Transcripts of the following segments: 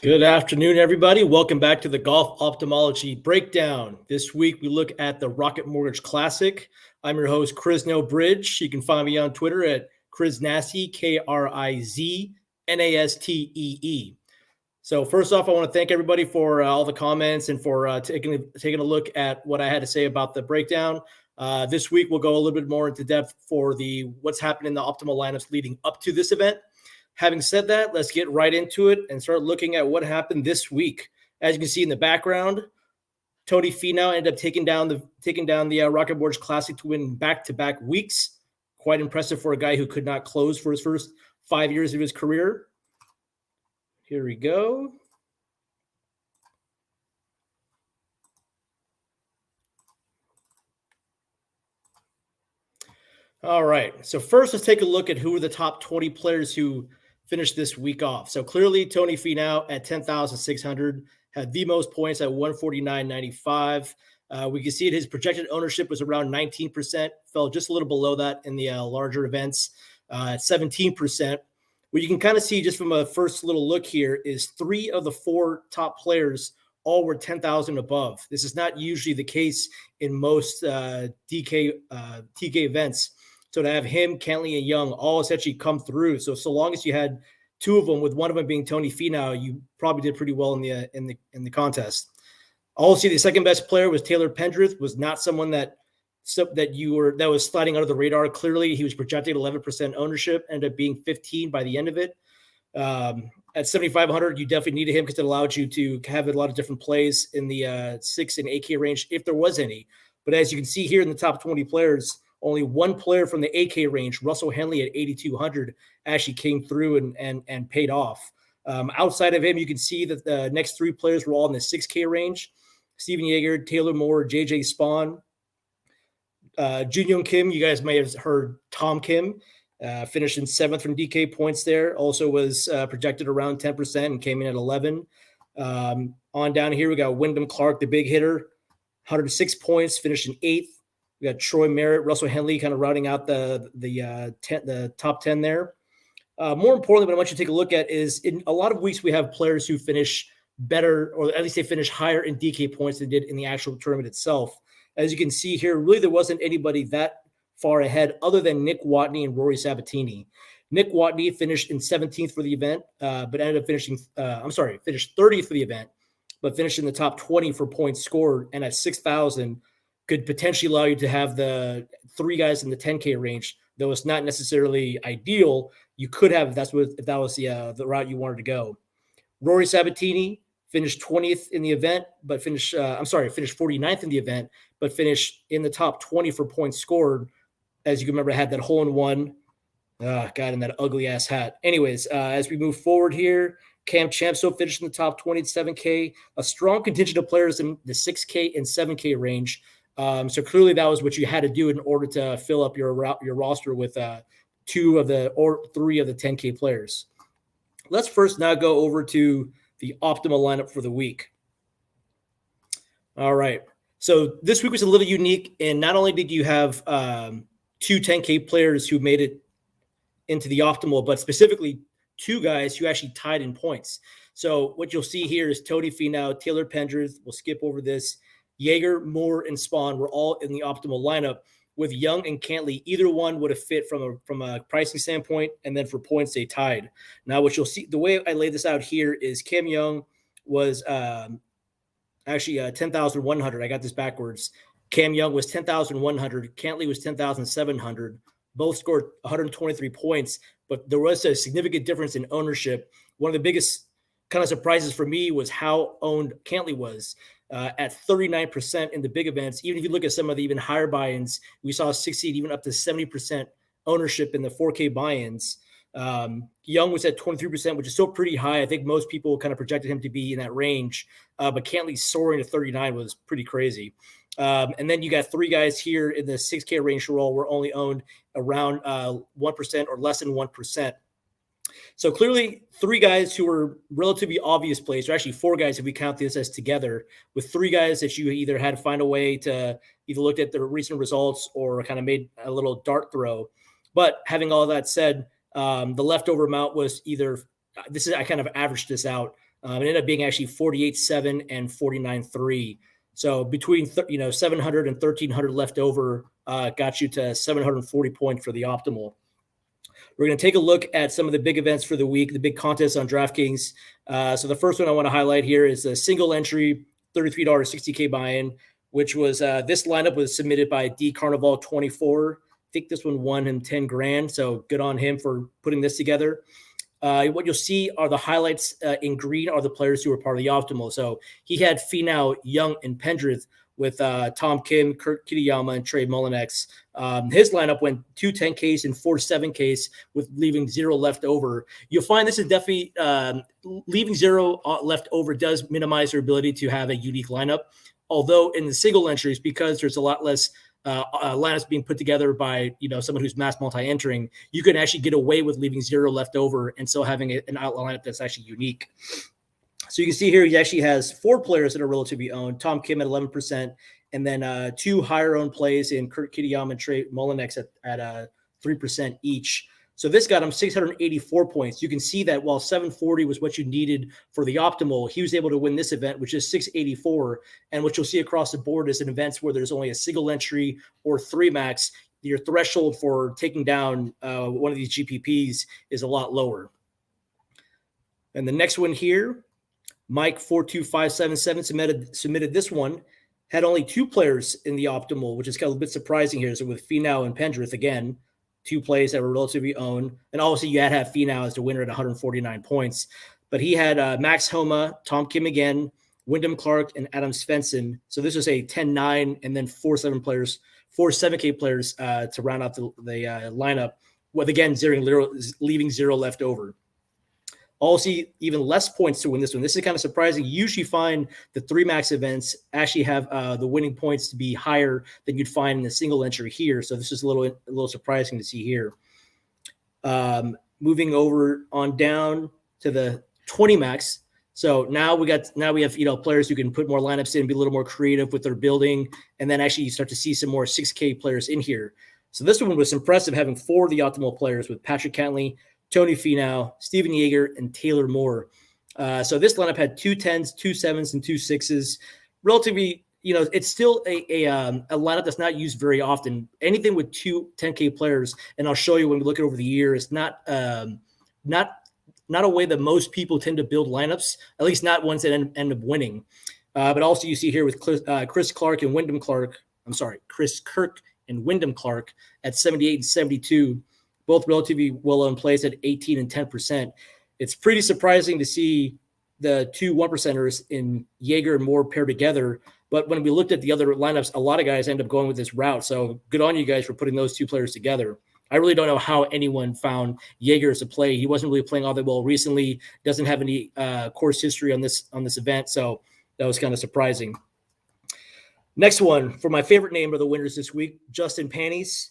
Good afternoon, everybody. Welcome back to the Golf Optimalogy Breakdown. This week, we look at the Rocket Mortgage Classic. I'm your host, Chris No Bridge. You can find me on Twitter at Chris Nasty, KRIZNASTEE. So first off, I want to thank everybody for all the comments and for taking a look at what I had to say about the breakdown. This week, we'll go a little bit more into depth for what's happened in the optimal lineups leading up to this event. Having said that, let's get right into it and start looking at what happened this week. As you can see in the background, Tony Finau ended up taking down the Rocket Mortgage Classic to win back-to-back weeks. Quite impressive for a guy who could not close for his first 5 years of his career. Here we go. All right. So first, let's take a look at who are the top 20 players who finished this week off. So clearly, Tony Finau at 10,600 had the most points at 149.95. We can see his projected ownership was around 19%, fell just a little below that in the larger events at 17%. What you can kind of see just from a first little look here is 3 of the 4 top players all were 10,000 above. This is not usually the case in most TK events. So to have him, Cantley, and Young all essentially come through. So long as you had 2 of them, with one of them being Tony Finau, you probably did pretty well in the contest. Also, the second best player was Taylor Pendrith. Was not someone that was sliding under the radar. Clearly, he was projected 11% ownership, ended up being 15 by the end of it. At 7,500, you definitely needed him because it allowed you to have a lot of different plays in the 6 and 8K range, if there was any. But as you can see here in the top 20 players, only one player from the 8K range, Russell Henley at 8,200, actually came through and paid off. Outside of him, you can see that the next 3 players were all in the 6K range. Steven Yeager, Taylor Moore, JJ Spawn. Junyoung Kim, you guys may have heard Tom Kim, finished in 7th from DK points there. Also was projected around 10% and came in at 11. On down here, we got Wyndham Clark, the big hitter, 106 points, finished in 8th. We got Troy Merritt, Russell Henley kind of rounding out the top 10 there. More importantly, what I want you to take a look at is in a lot of weeks we have players who finish better, or at least they finish higher in DK points than did in the actual tournament itself. As you can see here, really there wasn't anybody that far ahead other than Nick Watney and Rory Sabatini. Nick Watney finished in 17th for the event, but ended up finished 30th for the event, but finished in the top 20 for points scored, and at 6,000 could potentially allow you to have the 3 guys in the 10K range, though it's not necessarily ideal. You could have if that was the route you wanted to go. Rory Sabatini finished 20th in the event, but finished 49th in the event, but finished in the top 20 for points scored. As you can remember, had that hole-in-one. Got in that ugly-ass hat. Anyways, as we move forward here, Cam Champso finished in the top 20 at 7K. A strong contingent of players in the 6K and 7K range. So clearly that was what you had to do in order to fill up your roster with 3 of the 10K players. Let's first now go over to the optimal lineup for the week. All right. So this week was a little unique, and not only did you have 2 10K players who made it into the optimal, but specifically 2 guys who actually tied in points. So what you'll see here is Tony Finau, Taylor Pendrith. We'll skip over this. Yeager, Moore, and Spawn were all in the optimal lineup. With Young and Cantley, either one would have fit from a pricing standpoint, and then for points, they tied. Now, what you'll see, the way I laid this out here is Cam Young was actually 10,100. I got this backwards. Cam Young was 10,100. Cantley was 10,700. Both scored 123 points, but there was a significant difference in ownership. One of the biggest kind of surprises for me was how owned Cantley was. At 39% in the big events. Even if you look at some of the even higher buy-ins, we saw 60, even up to 70% ownership in the 4K buy-ins. Young was at 23%, which is still pretty high. I think most people kind of projected him to be in that range, but Cantley soaring to 39 was pretty crazy. And then you got 3 guys here in the 6K range who were only owned around 1% or less than 1%. So clearly 3 guys who were relatively obvious plays, or actually 4 guys if we count this as together, with 3 guys that you either had to find a way to either look at the recent results or kind of made a little dart throw. But having all that said, the leftover amount was either I kind of averaged this out. It ended up being actually 48-7 and 49-3. So between 700 and 1,300 left over got you to 740 points for the optimal. We're going to take a look at some of the big events for the week, the big contests on DraftKings. So the first one I want to highlight here is a single entry $33 60K buy-in, which was this lineup was submitted by D Carnival 24. I think this one won him 10 grand. So good on him for putting this together. What you'll see are the highlights in green are the players who were part of the optimal. So he had Finau, Young, and Pendrith with Tom Kim, Kurt Kitayama, and Trey Mullinax. His lineup went 2 10Ks and 4 7Ks with leaving 0 left over. You'll find this is definitely leaving 0 left over does minimize your ability to have a unique lineup. Although in the single entries, because there's a lot less lineups being put together by someone who's mass multi-entering, you can actually get away with leaving 0 left over and still having an outline lineup that's actually unique. So you can see here he actually has 4 players that are relatively owned. Tom Kim at 11%, and then 2 higher owned plays in Kurt Kitayama and Trey Mullinax at 3% each. So this got him 684 points. You can see that while 740 was what you needed for the optimal, he was able to win this event, which is 684. And what you'll see across the board is in events where there's only a single entry or 3 max, your threshold for taking down one of these GPPs is a lot lower. And the next one here, Mike 42577 submitted this one, had only 2 players in the optimal, which is kind of a bit surprising here. So with Finau and Pendrith, again, 2 plays that were relatively owned. And obviously you had to have Finau as the winner at 149 points. But he had Max Homa, Tom Kim again, Wyndham Clark, and Adam Svensson. So this was a 10-9 and then 4 7K players to round out the lineup, with, again, leaving 0 left over. Also, even less points to win this one. This is kind of surprising. You usually find the 3 max events actually have the winning points to be higher than you'd find in the single entry here. So this is a little surprising to see here. Moving over on down to the 20 max. So now we have players who can put more lineups in, be a little more creative with their building, and then actually you start to see some more 6K players in here. So this one was impressive, having 4 of the optimal players with Patrick Cantley, Tony Finau, Steven Yeager, and Taylor Moore. So this lineup had 2 10s, 2 7s, and 2 6s. Relatively, it's still a lineup that's not used very often. Anything with 2 10K players, and I'll show you when we look at over the year, it's not a way that most people tend to build lineups, at least not ones that end up winning. But also you see here with Chris Kirk and Wyndham Clark at 78 and 72. Both relatively well-owned plays at 18 and 10%. It's pretty surprising to see the 2 1%ers in Yeager and Moore paired together. But when we looked at the other lineups, a lot of guys end up going with this route. So good on you guys for putting those 2 players together. I really don't know how anyone found Yeager as a play. He wasn't really playing all that well recently. Doesn't have any course history on this event. So that was kind of surprising. Next one, for my favorite name of the winners this week, Justin Pannies.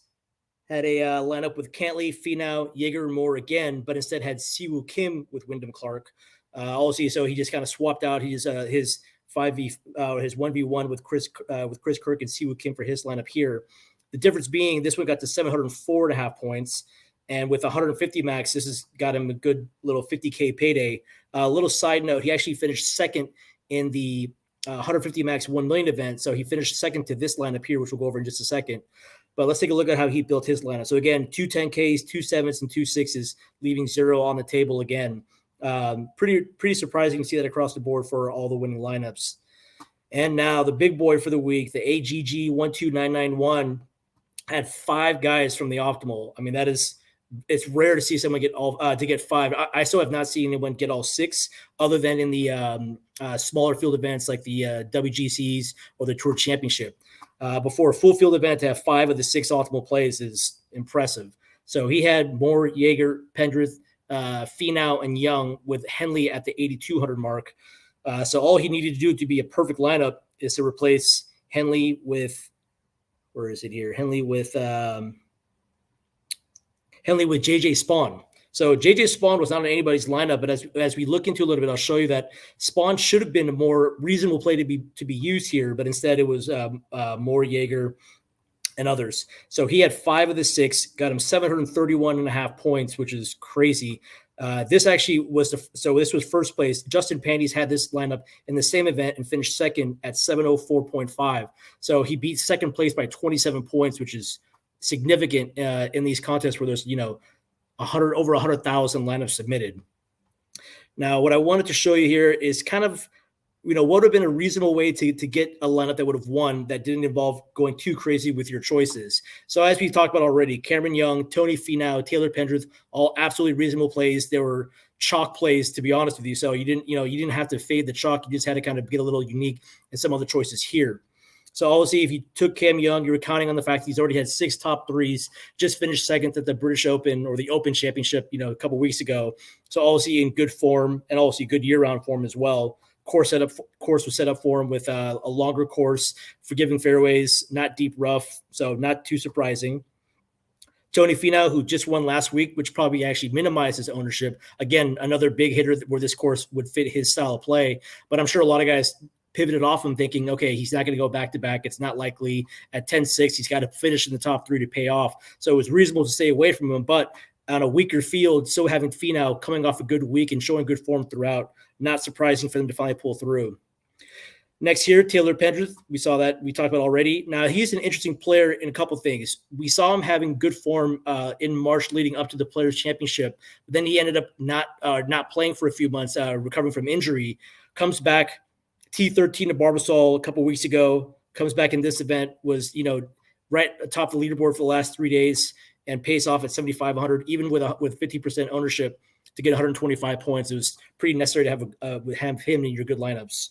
Had a lineup with Cantley, Finau, Yeager, and Moore again, but instead had Siwoo Kim with Wyndham Clark. Also, so he just kind of swapped out his 1v1 with Chris Kirk and Siwoo Kim for his lineup here. The difference being this one got to 704.5 points, and with 150 max, this has got him a good little 50K payday. A little side note: he actually finished second in the 150 max 1 million event, so he finished second to this lineup here, which we'll go over in just a second. But let's take a look at how he built his lineup. So again, 2 10Ks, 2 7s, and 2 6s, leaving 0 on the table again. Pretty surprising to see that across the board for all the winning lineups. And now the big boy for the week, the AGG 12991, had 5 guys from the optimal. I mean, it's rare to see someone get to get 5. I still have not seen anyone get all 6, other than in the smaller field events like the WGCs or the Tour Championship. Before a full field event, to have 5 of the 6 optimal plays is impressive. So he had Moore, Yeager, Pendrith, Finau, and Young, with Henley at the 8,200 mark. So all he needed to do to be a perfect lineup is to replace Henley with, where is it here? Henley with JJ Spawn. So JJ Spawn was not in anybody's lineup, but as we look into a little bit, I'll show you that Spawn should have been a more reasonable play to be used here, but instead it was Moore, Yeager, and others. So he had 5 of the 6, got him 731.5 points, which is crazy. This actually was this was first place. Justin Pandy's had this lineup in the same event and finished second at 704.5. So he beat second place by 27 points, which is significant in these contests where there's over 100,000 lineups submitted. Now, what I wanted to show you here is kind of what would have been a reasonable way to get a lineup that would have won that didn't involve going too crazy with your choices. So as we talked about already, Cameron Young, Tony Finau, Taylor Pendrith, all absolutely reasonable plays. They were chalk plays, to be honest with you. So you didn't have to fade the chalk. You just had to kind of get a little unique in some other choices here. So obviously, if you took Cam Young, you were counting on the fact he's already had 6 top threes, just finished second at the British Open or the Open Championship, a couple weeks ago. So obviously in good form and obviously good year-round form as well. Course was set up for him with a longer course, forgiving fairways, not deep rough, so not too surprising. Tony Finau, who just won last week, which probably actually minimized his ownership. Again, another big hitter where this course would fit his style of play. But I'm sure a lot of guys pivoted off him thinking, okay, he's not going to go back-to-back. It's not likely. At 10-6, he's got to finish in the top 3 to pay off. So it was reasonable to stay away from him. But on a weaker field, so having Finau coming off a good week and showing good form throughout, not surprising for them to finally pull through. Next here, Taylor Pendrith. We saw that. We talked about already. Now, he's an interesting player in a couple things. We saw him having good form in March leading up to the Players' Championship. But then he ended up not playing for a few months, recovering from injury. Comes back, T13 to Barbasol a couple weeks ago. Comes back in this event, was, right atop the leaderboard for the last 3 days and pays off at 7,500, even with 50% ownership to get 125 points. It was pretty necessary to have him in your good lineups.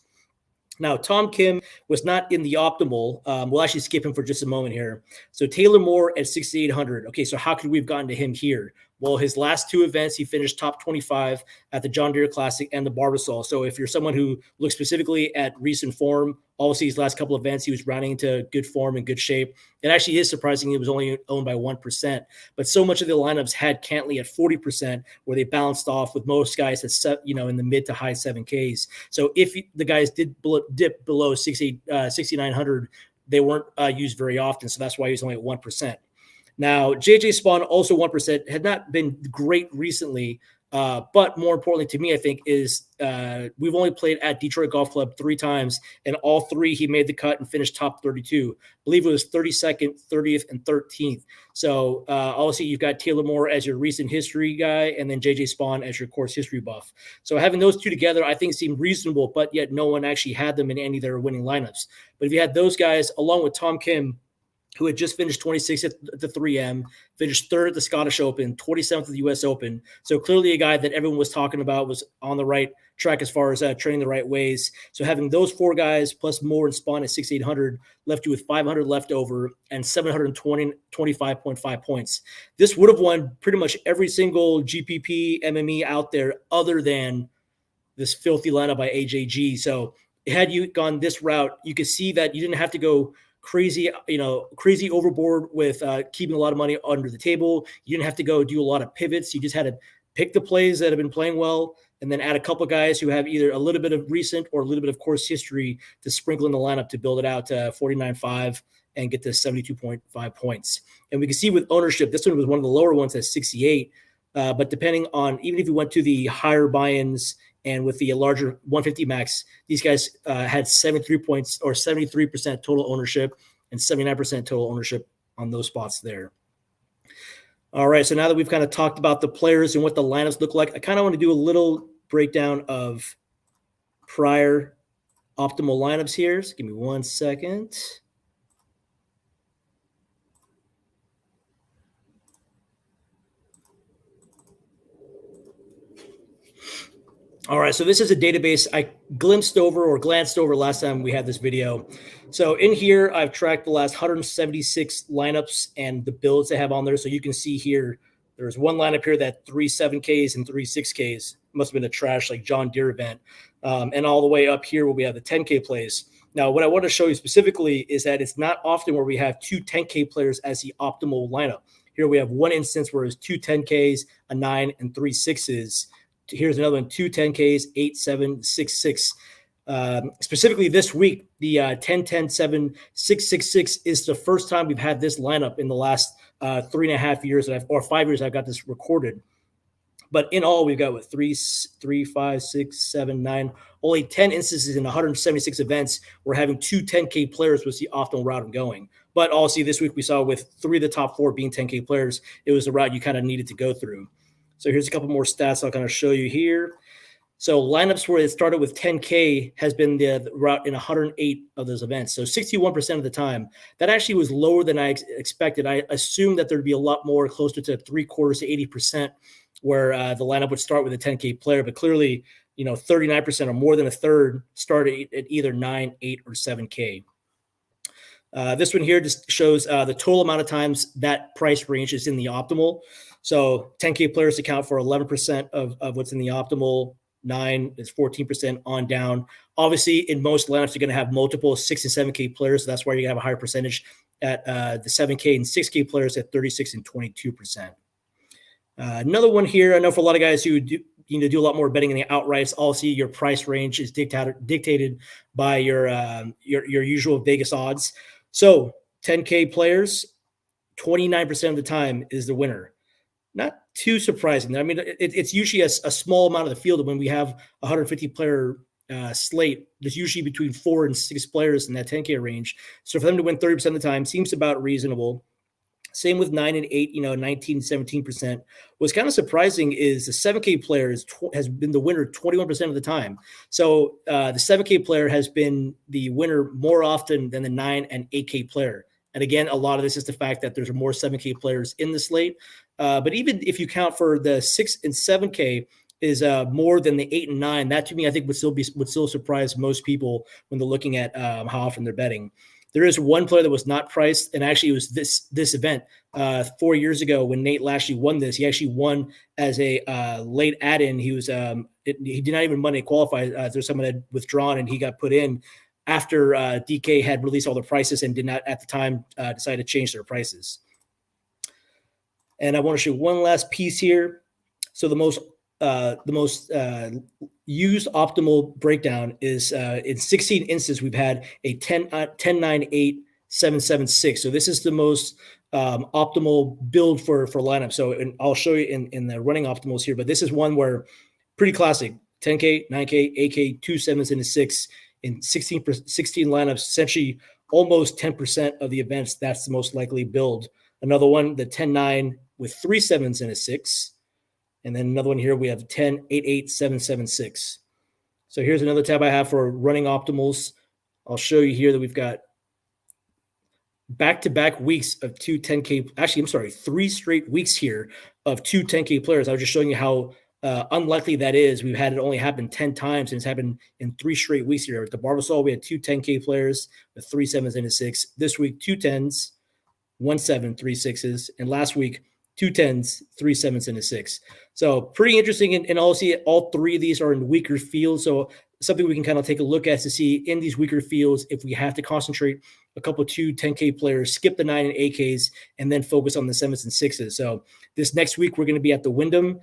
Now, Tom Kim was not in the optimal. We'll actually skip him for just a moment here. So Taylor Moore at 6,800. Okay, so how could we have gotten to him here? Well, his last 2 events, he finished top 25 at the John Deere Classic and the Barbasol. So if you're someone who looks specifically at recent form, obviously his last couple of events, he was rounding into good form and good shape. It actually is surprising he was only owned by 1%. But so much of the lineups had Cantley at 40%, where they balanced off with most guys at in the mid to high 7Ks. So if the guys did dip below 6,900, they weren't used very often. So that's why he was only at 1%. Now, JJ Spawn, also 1%, had not been great recently, but more importantly to me, I think, is we've only played at Detroit Golf Club 3 times, and all 3 he made the cut and finished top 32. I believe it was 32nd, 30th, and 13th. So obviously you've got Taylor Moore as your recent history guy, and then JJ Spawn as your course history buff. So having those 2 together, I think, seemed reasonable, but yet no one actually had them in any of their winning lineups. But if you had those guys along with Tom Kim, who had just finished 26th at the 3M, finished 3rd at the Scottish Open, 27th at the U.S. Open. So clearly a guy that everyone was talking about was on the right track as far as training the right ways. So having those 4 guys plus Moore and Spawn at 6,800 left you with 500 left over and 725.5 points. This would have won pretty much every single GPP MME out there other than this filthy lineup by AJG. So had you gone this route, you could see that you didn't have to go crazy overboard with keeping a lot of money under the table. You didn't have to go do a lot of pivots. You just had to pick the plays that have been playing well and then add a couple guys who have either a little bit of recent or a little bit of course history to sprinkle in the lineup to build it out to 49.5 and get to 72.5 points. And we can see with ownership, this one was one of the lower ones at 68. But depending on, even if you went to the higher buy-ins and with the larger 150 max, these guys had 73 points or 73% total ownership and 79% total ownership on those spots there. All right, so now that we've kind of talked about the players and what the lineups look like, I kind of want to do a little breakdown of prior optimal lineups here. So give me 1 second. All right, so this is a database I glanced over last time we had this video. So in here, I've tracked the last 176 lineups and the builds they have on there. So you can see here, there's one lineup here that 3 7Ks and 3 6Ks. Must have been a trash like John Deere event. And all the way up here where we have the 10K plays. Now, what I want to show you specifically is that it's not often where we have 2 10K players as the optimal lineup. Here we have one instance where it's 2 10Ks, a 9, and 3 6s. Here's another one, 2 10Ks, 8, 7, 6, 6. Specifically this week, the 10, 10, 7, 6, 6, 6 is the first time we've had this lineup in the last 3.5 years or 5 years I've got this recorded. But in all, we've got what, 5, 6, 7, 9, only 10 instances in 176 events where having two 10K players was the optimal route of going. But also this week we saw with 3 of the top 4 being 10K players, it was the route you kind of needed to go through. So here's a couple more stats I'll kind of show you here. So lineups where it started with 10K has been the route in 108 of those events. So 61% of the time. That actually was lower than I expected. I assumed that there'd be a lot more, closer to 3/4 to 80%, where the lineup would start with a 10K player. But clearly, 39% or more than a third started at either 9, 8, or 7K. This one here just shows the total amount of times that price range is in the optimal. So 10K players account for 11% of what's in the optimal. 9 is 14% on down. Obviously, in most lineups, you're going to have multiple 6 and 7K players. So that's why you have a higher percentage at the 7K and 6K players at 36 and 22%. Another one here, I know for a lot of guys who do a lot more betting in the outrights, also your price range is dictated by your usual Vegas odds. So 10K players, 29% of the time is the winner. Not too surprising. I mean, it's usually a small amount of the field. When we have a 150 player slate, there's usually between 4 and 6 players in that 10K range. So for them to win 30% of the time seems about reasonable. Same with 9 and 8, 19, 17%. What's kind of surprising is the 7K player has been the winner 21% of the time. So the 7K player has been the winner more often than the 9 and 8K player. And again, a lot of this is the fact that there's more 7K players in the slate. But even if you count for the 6 and 7K is more than the 8 and 9, that to me, I think would still surprise most people when they're looking at how often they're betting. There is one player that was not priced, and actually it was this event 4 years ago when Nate Lashley won this. He actually won as a late add-in. He was he did not even Monday qualify. There's someone had withdrawn, and he got put in after DK had released all the prices and did not at the time decide to change their prices. And I want to show one last piece here. So the most used optimal breakdown is in 16 instances we've had a 10, 9, 8, 7, 7, 6. So this is the most optimal build for lineup. So I'll show you in the running optimals here, but this is one where pretty classic: 10K, 9K, 8K, 2 7s and a 6 in 16 lineups. Essentially, almost 10% of the events. That's the most likely build. Another one, the 10-9 with 3 7s and a 6. And then another one here, we have 10, 8, 8, 7, 7, 6. So here's another tab I have for running optimals. I'll show you here that we've got back-to-back weeks of 2 10K. Actually, I'm sorry, 3 straight weeks here of 2 10K players. I was just showing you how unlikely that is. We've had it only happen 10 times, and it's happened in 3 straight weeks here. At the Barbasol, we had 2 10K players with 3 7s and a 6. This week, 2 10s, 1 7, 3 6s. And last week, 2 10s, 3 7s, and a 6. So pretty interesting. And also, all 3 of these are in weaker fields. So something we can kind of take a look at to see in these weaker fields if we have to concentrate a couple 2 10K players, skip the 9 and 8Ks, and then focus on the 7s and 6s. So this next week, we're going to be at the Wyndham.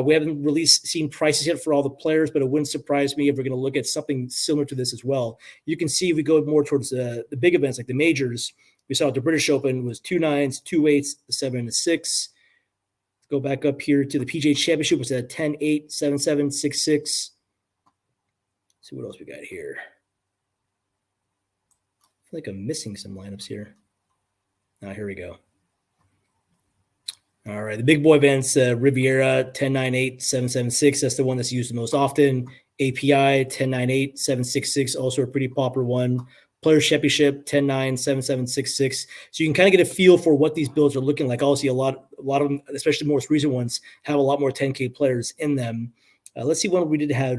We haven't really seen prices yet for all the players, but it wouldn't surprise me if we're going to look at something similar to this as well. You can see if we go more towards the big events like the majors. We saw at the British Open was 2 9s, 2 8s, a 7 and a 6. Go back up here to the PGA Championship, which is at 10, 8, 7, 7, 6, 6. See what else we got here. I feel like I'm missing some lineups here. Here we go. All right, the big boy events, Riviera, 10, 9, 8, 7, 7, 6. That's the one that's used the most often. API, 10, 9, 8, 7, 6, 6, also a pretty popular one. Players Championship, 10, 9, 7, 7, 6, 6. So you can kind of get a feel for what these builds are looking like. Obviously, a lot of them, especially the most recent ones, have a lot more 10K players in them. Let's see one we didn't have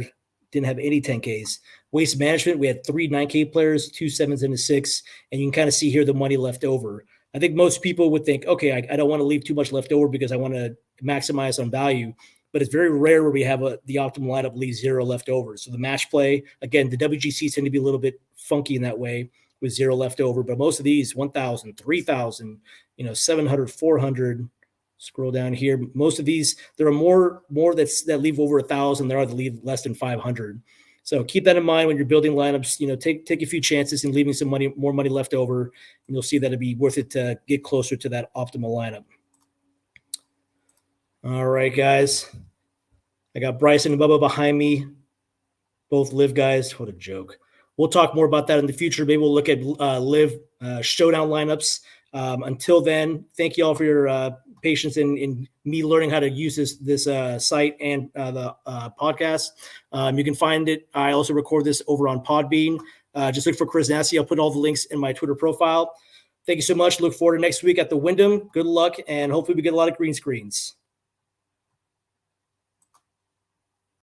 any 10Ks. Waste Management, we had 3 9K players, 2 7s and a 6, and you can kind of see here the money left over. I think most people would think, okay, I don't want to leave too much left over because I want to maximize on value. But it's very rare where we have the optimal lineup leave 0 left over. So the match play, again, the WGCs tend to be a little bit funky in that way with 0 left over. But most of these, 1,000, 3,000, 700, 400. Scroll down here. Most of these, there are more that leave over 1,000. There are that leave less than 500. So keep that in mind when you're building lineups. Take a few chances in leaving some more money left over, and you'll see that it'd be worth it to get closer to that optimal lineup. All right, guys. I got Bryson and Bubba behind me, both live guys. What a joke. We'll talk more about that in the future. Maybe we'll look at live showdown lineups. Until then, thank you all for your patience in me learning how to use this site and the podcast. You can find it. I also record this over on Podbean. Just look for Chris Nasty. I'll put all the links in my Twitter profile. Thank you so much. Look forward to next week at the Wyndham. Good luck, and hopefully we get a lot of green screens.